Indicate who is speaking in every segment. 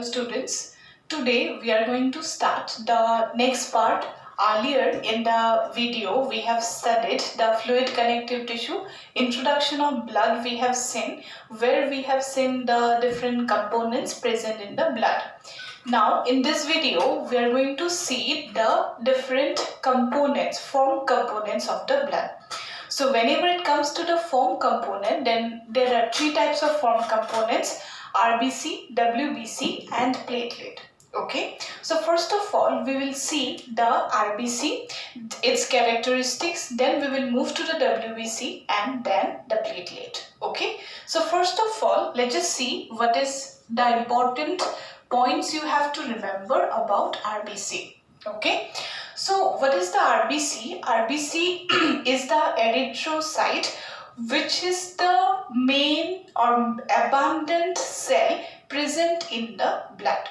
Speaker 1: Hello students, today we are going to start the next part. Earlier in the video we have studied the fluid connective tissue, introduction of blood we have seen, where we have seen the different components present in the blood. Now in this video we are going to see the different components, form components of the blood. So whenever it comes to the form component, then there are three types of form components: RBC, WBC and platelet. Okay, so first of all we will see the RBC, its characteristics, then we will move to the WBC and then the platelet. Okay, so first of all let's just see what is the important points you have to remember about RBC. Okay, so what is the RBC? RBC is the erythrocyte, which is the main or abundant cell present in the blood.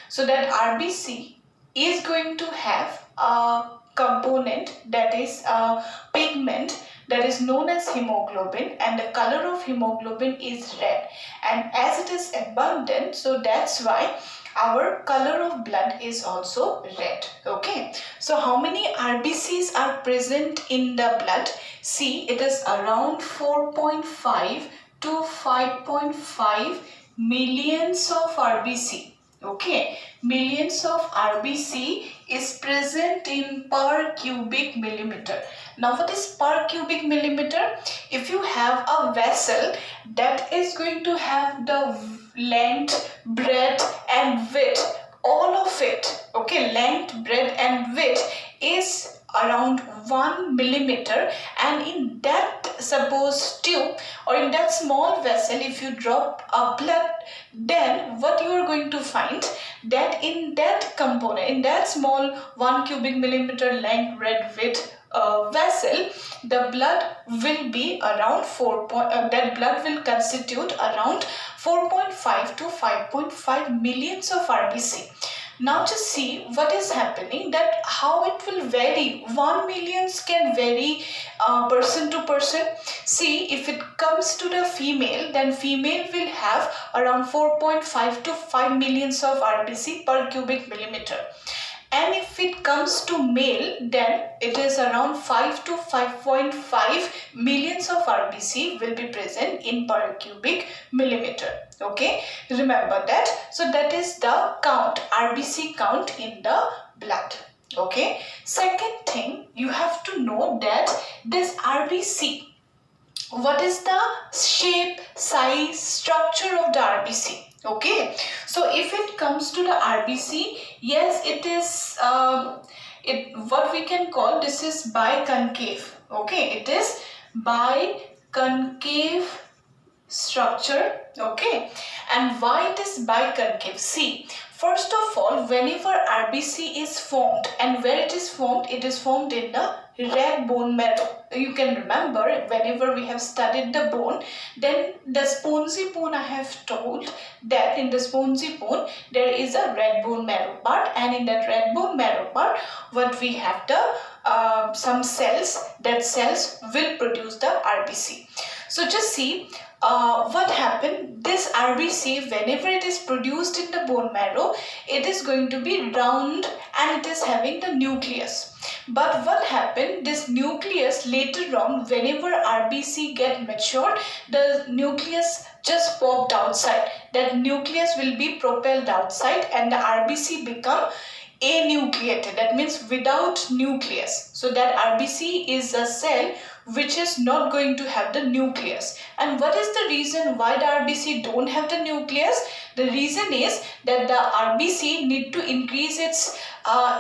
Speaker 1: So that RBC is going to have a component, that is a pigment, that is known as hemoglobin, and the color of hemoglobin is red, and as it is abundant, so that's why our color of blood is also red. Okay, so how many RBCs are present in the blood? See, it is around 4.5 to 5.5 millions of RBC. Okay, millions of RBC is present in per cubic millimeter. Now what is per cubic millimeter? If you have a vessel that is going to have the length, breadth and width, all of it, okay, length, breadth and width is around 1 millimeter, and in that suppose tube or in that small vessel, if you drop a blood, then what you are going to find that in that component, in that small 1 cubic millimeter length, breadth, width vessel, the blood will be around that blood will constitute around 4.5 to 5.5 millions of RBC. Now just see what is happening, that how it will vary. 1 millions can vary person to person. See, if it comes to the female, then female will have around 4.5 to 5 millions of RBC per cubic millimeter. And if it comes to male, then it is around 5 to 5.5 millions of RBC will be present in per cubic millimeter. Okay, remember that. So that is the count, RBC count in the blood. Okay, second thing you have to know that this RBC, what is the shape, size, structure of the RBC? Okay, so if it comes to the RBC, yes, it is what we can call, this is biconcave. Okay, it is biconcave structure. Okay, and why it is biconcave? See, first of all, whenever RBC is formed, and where it is formed in the red bone marrow. You can remember whenever we have studied the bone, then the spongy bone, I have told that in the spongy bone there is a red bone marrow part, and in that red bone marrow part what we have the some cells, that cells will produce the RBC. So just see what happened, this RBC, whenever it is produced in the bone marrow, it is going to be round and it is having the nucleus. But what happened, this nucleus later on, whenever RBC get matured, the nucleus just popped outside. That nucleus will be propelled outside and the RBC become anucleated, that means without nucleus. So that RBC is a cell which is not going to have the nucleus. And what is the reason why the RBC don't have the nucleus? The reason is that the RBC need to increase its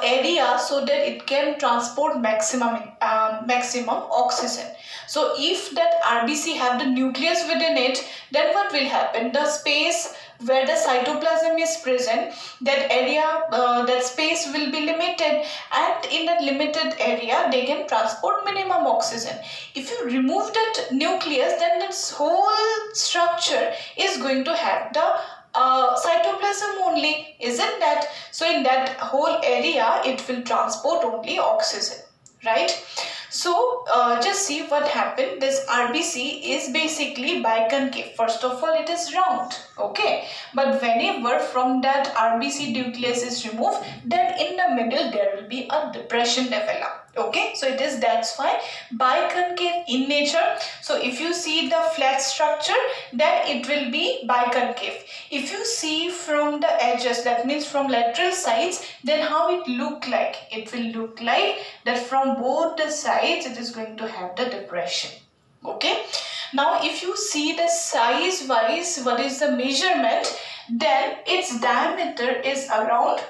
Speaker 1: area so that it can transport maximum oxygen. So if that RBC have the nucleus within it, then what will happen? The space where the cytoplasm is present, that area, that space will be limited, and in that limited area they can transport minimum oxygen. If you remove that nucleus, then this whole structure is going to have the cytoplasm only, isn't that? So in that whole area it will transport only oxygen, right? So just see what happened. This RBC is basically biconcave. First of all, it is round. Okay, but whenever from that RBC nucleus is removed, then in the middle there will be a depression develop. Okay, so it is, that's why biconcave in nature. So if you see the flat structure, then it will be biconcave. If you see from the edges, that means from lateral sides, then how it look like? It will look like that from both the sides it is going to have the depression. Okay, now if you see the size wise, what is the measurement, then its diameter is around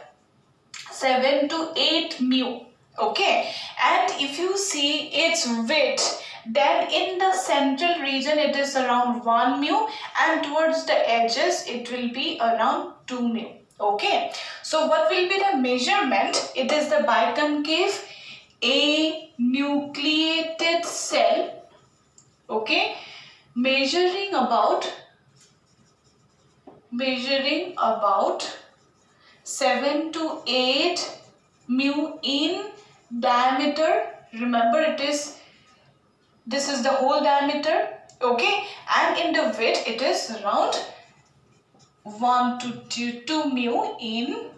Speaker 1: 7 to 8 mu. Okay, and if you see its width, then in the central region it is around 1 mu, and towards the edges it will be around 2 mu. Okay, so what will be the measurement? It is the biconcave anucleated cell. Okay, measuring about 7 to 8 mu in diameter. Remember, this is the whole diameter. Okay, and in the width it is around 1 to 2 mu in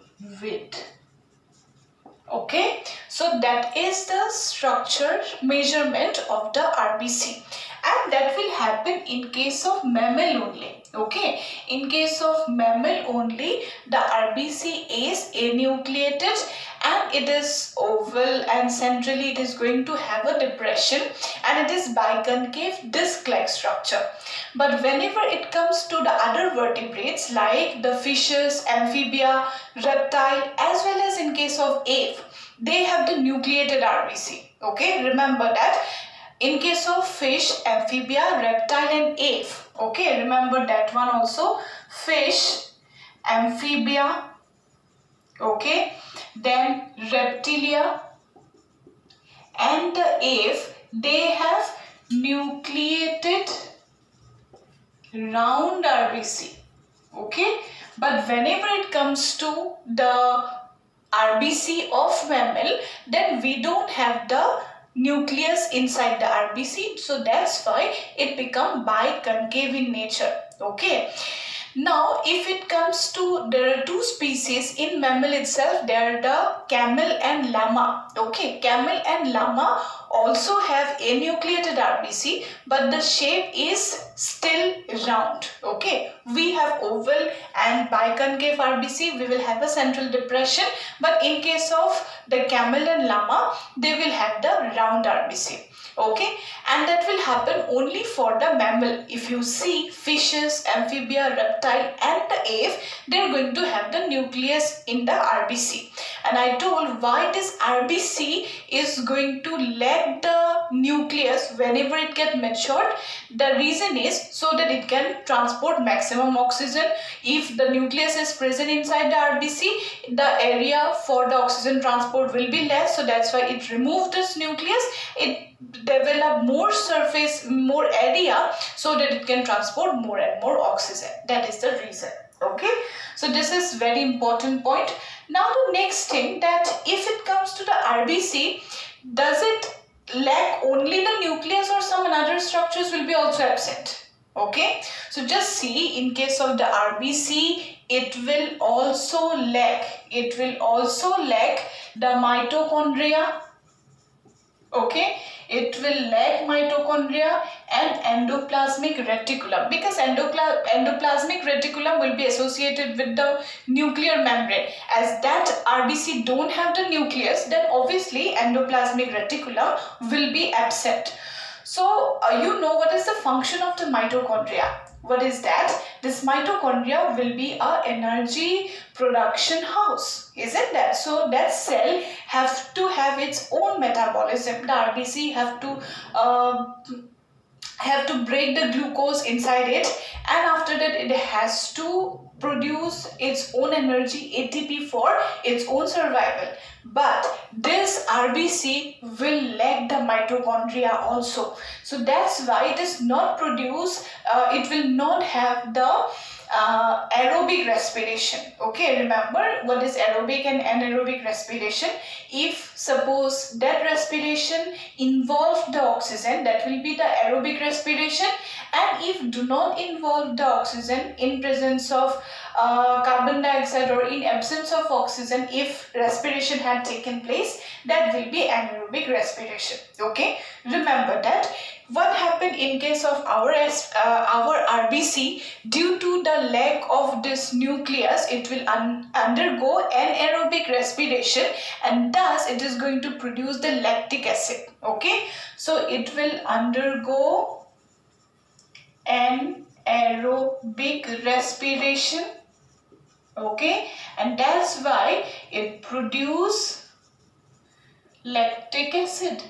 Speaker 1: width. Okay, so that is the structure measurement of the RBC, and that will happen in case of mammal only. Okay, in case of mammal only, the RBC is anucleated and it is oval, and centrally it is going to have a depression, and it is biconcave disc-like structure. But whenever it comes to the other vertebrates like the fishes, amphibia, reptile, as well as in case of ape, they have the nucleated RBC. Okay, remember that. In case of fish, amphibia, reptile and ape. Okay, remember that one also. Fish, amphibia, okay, then reptilia and the ape, they have nucleated round RBC. Okay, but whenever it comes to the RBC of mammal, then we don't have the nucleus inside the RBC, so that's why it become biconcave in nature. Okay, now if it comes to, there are two species in mammal itself, they are the camel and llama. Okay, camel and llama also have anucleated RBC, but the shape is still round. Okay, we have oval and biconcave RBC, we will have a central depression, but in case of the camel and llama, they will have the round RBC. Okay, and that will happen only for the mammal. If you see fishes, amphibia, reptile and the ape, they are going to have the nucleus in the RBC. And I told why this RBC is going to lack the nucleus whenever it gets matured. The reason is so that it can transport maximum oxygen. If the nucleus is present inside the RBC, the area for the oxygen transport will be less, so that's why it removed this nucleus. It develop more surface, more area, so that it can transport more and more oxygen. That is the reason. Okay, so this is very important point. Now the next thing, that if it comes to the RBC, does it lack only the nucleus or some other structures will be also absent? Okay, so just see, in case of the RBC, it will also lack the mitochondria. Okay, it will lack mitochondria and endoplasmic reticulum, because endoplasmic reticulum will be associated with the nuclear membrane. As that RBC don't have the nucleus, then obviously endoplasmic reticulum will be absent. So you know what is the function of the mitochondria? What is that? This mitochondria will be a energy production house, isn't that? So that cell have to have its own metabolism. The RBC have to break the glucose inside it, and after that it has to produce its own energy, ATP, for its own survival. but this RBC will lack the mitochondria also. So that's why it is not produce, it will not have the aerobic respiration. Okay, remember what is aerobic and anaerobic respiration. If suppose that respiration involves the oxygen, that will be the aerobic respiration, and if do not involve the oxygen, in presence of carbon dioxide or in absence of oxygen, if respiration had taken place, that will be anaerobic respiration. Okay, remember that. What happened in case of our RBC, due to the lack of this nucleus, it will undergo anaerobic respiration, and thus it is going to produce the lactic acid. Okay, so it will undergo anaerobic respiration. Okay, and that's why it produce lactic acid.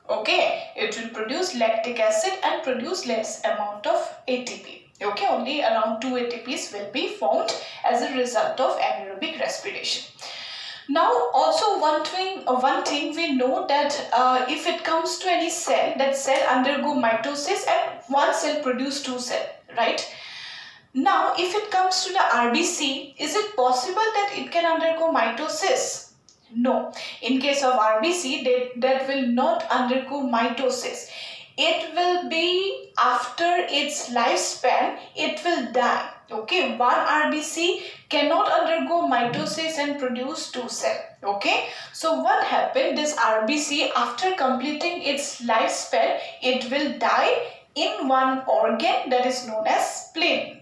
Speaker 1: Okay, it will produce lactic acid and produce less amount of ATP. Okay, only around 2 ATPs will be formed as a result of anaerobic respiration. Now also one thing we know that if it comes to any cell, that cell undergo mitosis and one cell produce two cell, right? Now if it comes to the RBC, is it possible that it can undergo mitosis? No, in case of RBC, that will not undergo mitosis. It will be after its lifespan, it will die. Okay, one RBC cannot undergo mitosis and produce two cells. Okay, so what happened? This RBC, after completing its lifespan, it will die in one organ that is known as spleen.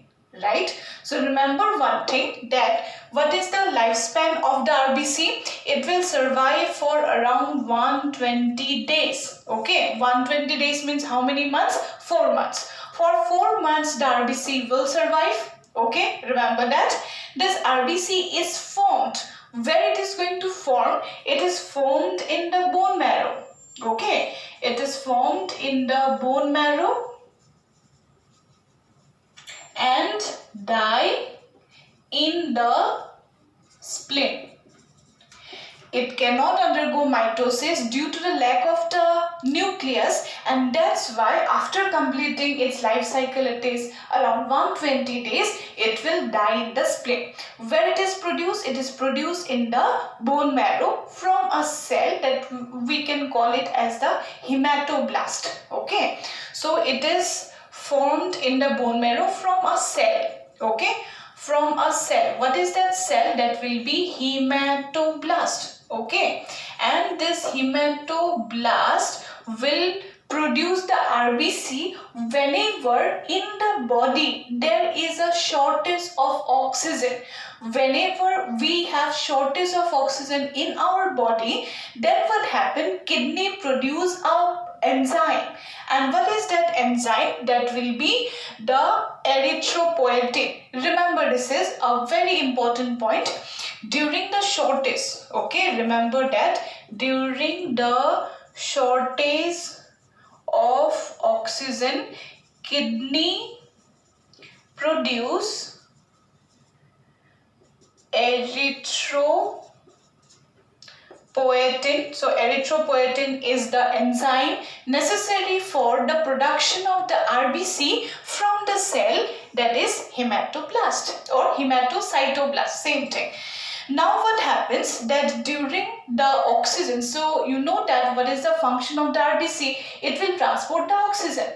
Speaker 1: Right, so remember one thing, that what is the lifespan of the RBC? It will survive for around 120 days. Okay, 120 days means how many months? 4 months. For 4 months the RBC will survive. Okay, remember that. This RBC is formed. Where it is going to form? It is formed in the bone marrow. Okay, it is formed in the bone marrow and die in the spleen. It cannot undergo mitosis due to the lack of the nucleus, and that's why after completing its life cycle, it is around 120 days, it will die in the spleen. Where it is produced? It is produced in the bone marrow from a cell that we can call it as the hematoblast. Okay, so it is formed in the bone marrow from a cell. Okay, from a cell. What is that cell? That will be hematoblast. Okay, and this hematoblast will produce the RBC whenever in the body there is a shortage of oxygen. Whenever we have shortage of oxygen in our body, then what happen? Kidney produce a enzyme. And what is that enzyme? That will be the erythropoietin. Remember, this is a very important point. During the shortage, okay, remember that during the shortage of oxygen, kidney produce erythropoietin. So erythropoietin is the enzyme necessary for the production of the RBC from the cell, that is hematoblast or hematocytoblast, same thing. Now what happens, that during the oxygen, so you know that what is the function of the RBC? It will transport the oxygen.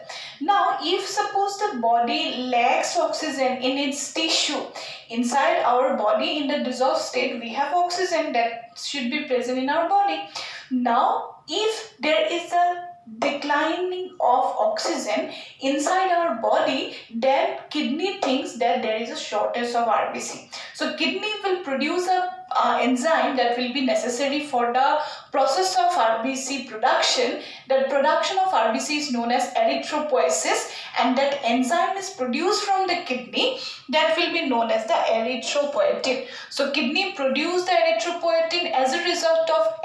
Speaker 1: Now if suppose the body lacks oxygen in its tissue, inside our body in the dissolved state we have oxygen that should be present in our body. Now if there is a declining of oxygen inside our body, then kidney thinks that there is a shortage of RBC. So kidney will produce a enzyme that will be necessary for the process of RBC production. The production of RBC is known as erythropoiesis, and that enzyme is produced from the kidney, that will be known as the erythropoietin. So kidney produce the erythropoietin as a result of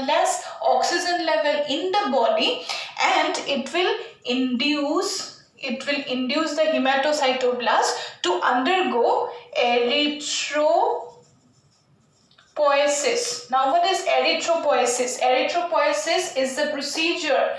Speaker 1: less oxygen level in the body, and it will induce the hematocytoblast to undergo erythropoiesis erythropoiesis. Now what is erythropoiesis? Erythropoiesis is the procedure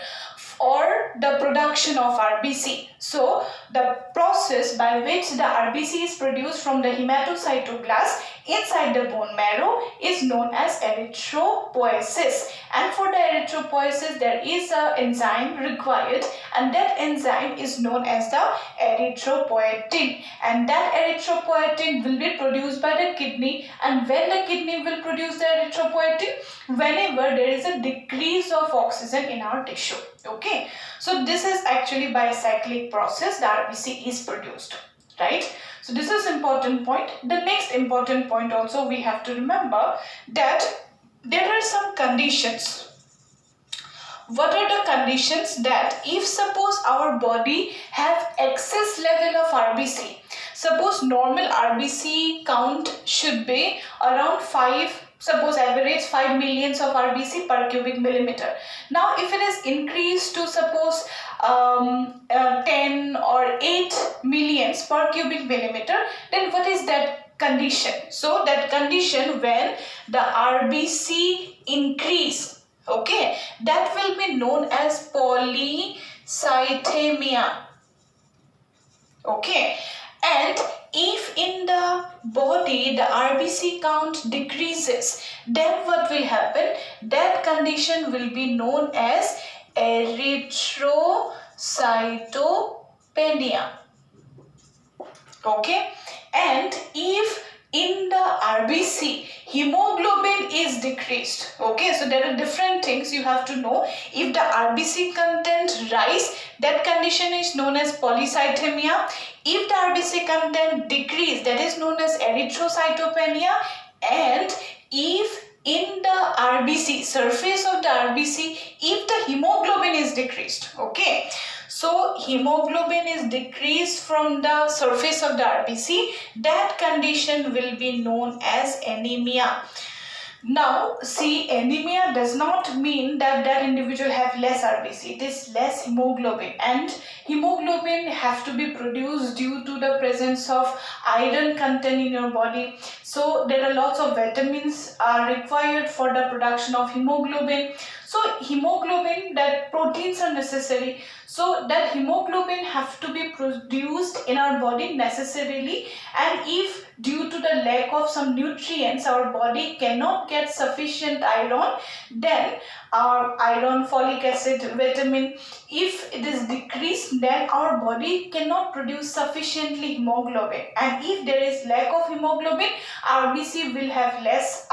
Speaker 1: or the production of RBC. So the process by which the RBC is produced from the hematocytoblast inside the bone marrow is known as erythropoiesis. And for the erythropoiesis there is an enzyme required, and that enzyme is known as the erythropoietin, and that erythropoietin will be produced by the kidney. And when the kidney will produce the erythropoietin? Whenever there is a decrease of oxygen in our tissue. Okay, so this is actually by a cyclic process the RBC is produced, right? So this is important point. The next important point also we have to remember that there are some conditions. What are the conditions? That if suppose our body have excess level of RBC, suppose normal RBC count should be around 5, suppose average 5 millions of RBC per cubic millimeter. Now if it is increased to suppose 10 or 8 millions per cubic millimeter, then what is that condition? So that condition when the RBC increase, okay, that will be known as polycythemia. Okay, and if in the body the RBC count decreases, then what will happen? That condition will be known as erythrocytopenia. Okay, and if in the RBC hemoglobin is decreased, okay, so there are different things you have to know. If the RBC content rise, that condition is known as polycythemia. If the RBC content decrease, that is known as erythrocytopenia. And if in the RBC, surface of the RBC, if the hemoglobin is decreased, okay, so hemoglobin is decreased from the surface of the RBC, that condition will be known as anemia. Now see, anemia does not mean that that individual have less RBC. It is less hemoglobin, and hemoglobin have to be produced due to the presence of iron content in your body. So there are lots of vitamins are required for the production of hemoglobin. So hemoglobin, that proteins are necessary. So that hemoglobin have to be produced in our body necessarily, and if due to the lack of some nutrients our body cannot get sufficient iron, then our iron, folic acid, vitamin, if it is decreased, then our body cannot produce sufficiently hemoglobin. And if there is lack of hemoglobin, RBC will have less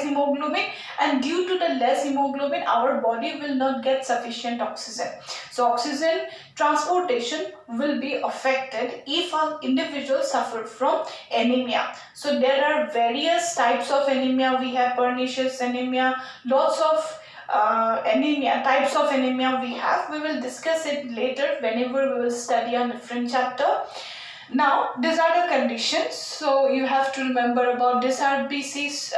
Speaker 1: hemoglobin, and due to the less hemoglobin our body will not get sufficient oxygen. So oxygen transportation will be affected if an individual suffer from anemia. So there are various types of anemia. We have pernicious anemia, lots of anemia, types of anemia we have. We will discuss it later whenever we will study a different chapter. Now these are the conditions, so you have to remember about this RBC's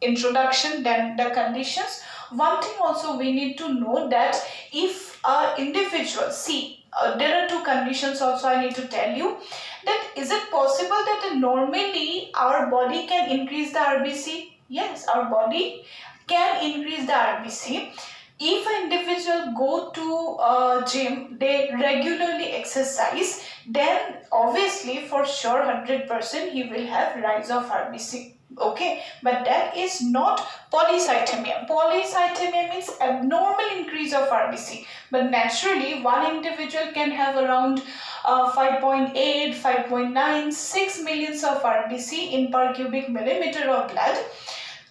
Speaker 1: introduction, then the conditions. One thing also we need to know that if an individual, see, there are two conditions also I need to tell you, that is it possible that normally our body can increase the RBC? Yes, our body can increase the RBC. If an individual go to a gym, they regularly exercise, then obviously for sure 100% he will have rise of RBC. Okay, but that is not polycythemia. Polycythemia means abnormal increase of RBC, but naturally one individual can have around 5.8, 5.9, 6 millions of RBC in per cubic millimeter of blood.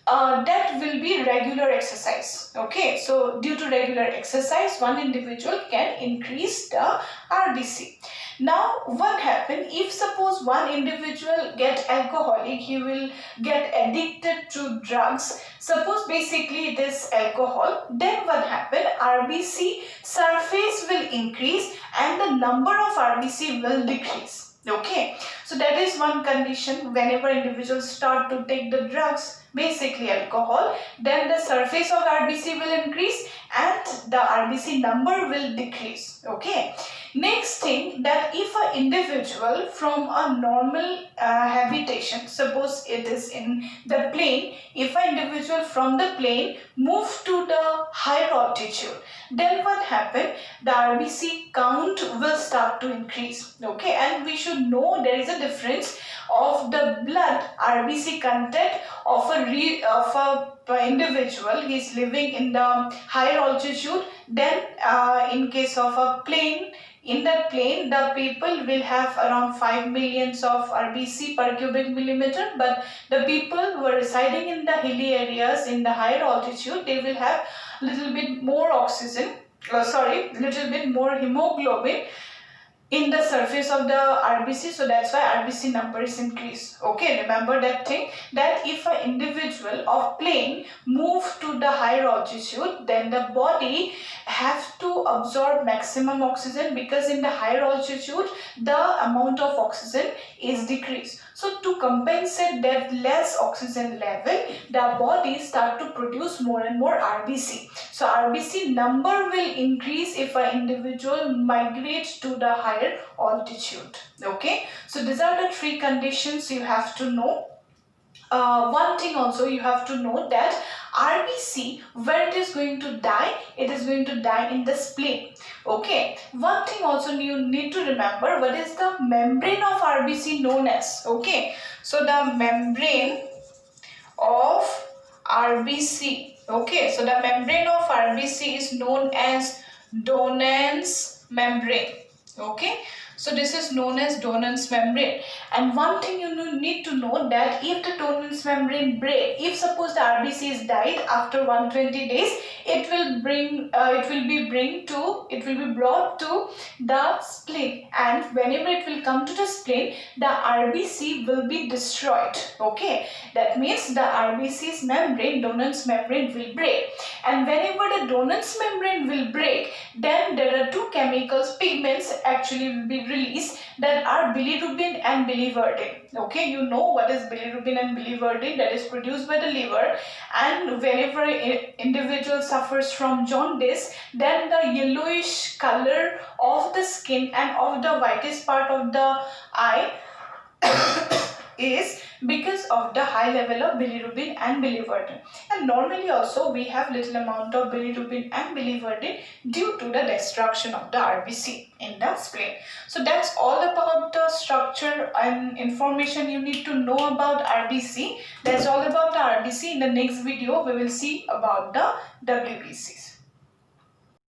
Speaker 1: That will be regular exercise. Okay, so due to regular exercise one individual can increase the RBC. Now what happen if suppose one individual get alcoholic, he will get addicted to drugs, suppose basically it is alcohol, then what happen? RBC surface will increase and the number of RBC will decrease. Okay, so that is one condition. Whenever individuals start to take the drugs, basically alcohol, then the surface of RBC will increase and the RBC number will decrease. Okay, Next thing, that if an individual from a normal habitation, suppose it is in the plain, if an individual from the plain move to the higher altitude, then what happen? The RBC count will start to increase. Okay, and we should know there is a difference of the blood RBC content of a individual he is living in the higher altitude. Then in case of a plain, in that plane the people will have around 5 millions of RBC per cubic millimeter, but the people who are residing in the hilly areas in the higher altitude, they will have little bit more oxygen, little bit more hemoglobin in the surface of the RBC, so that's why RBC number is increased. Okay, remember that thing, that if an individual of plane move to the higher altitude, then the body have to absorb maximum oxygen, because in the higher altitude the amount of oxygen is decreased. So to compensate that less oxygen level, the body start to produce more and more RBC. So RBC number will increase if an individual migrates to the higher altitude. Okay, so these are the three conditions you have to know. One thing also you have to know that RBC, where it is going to die, it is going to die in the spleen. Okay, one thing also you need to remember, what is the membrane of RBC known as? Okay, so the membrane of RBC, okay, so the membrane of RBC is known as Donan's membrane. Okay, so this is known as Donan's membrane. And one thing you need to know, that if the Donan's membrane break, if suppose the RBC is died after 120 days, it will be brought to the spleen, and whenever it will come to the spleen, the RBC will be destroyed. Okay, that means the RBC's membrane, Donan's membrane, will break, and whenever the Donan's membrane will break, then there are two chemicals, pigments actually will be released, that are bilirubin and biliverdin. Okay, you know what is bilirubin and biliverdin, that is produced by the liver, and whenever individual suffers from jaundice, then the yellowish color of the skin and of the whitish part of the eye is because of the high level of bilirubin and biliverdin. And normally also we have little amount of bilirubin and biliverdin due to the destruction of the RBC in the spleen. So that's all about the structure and information you need to know about RBC. That's all about the RBC. In the next video we will see about the WBCs.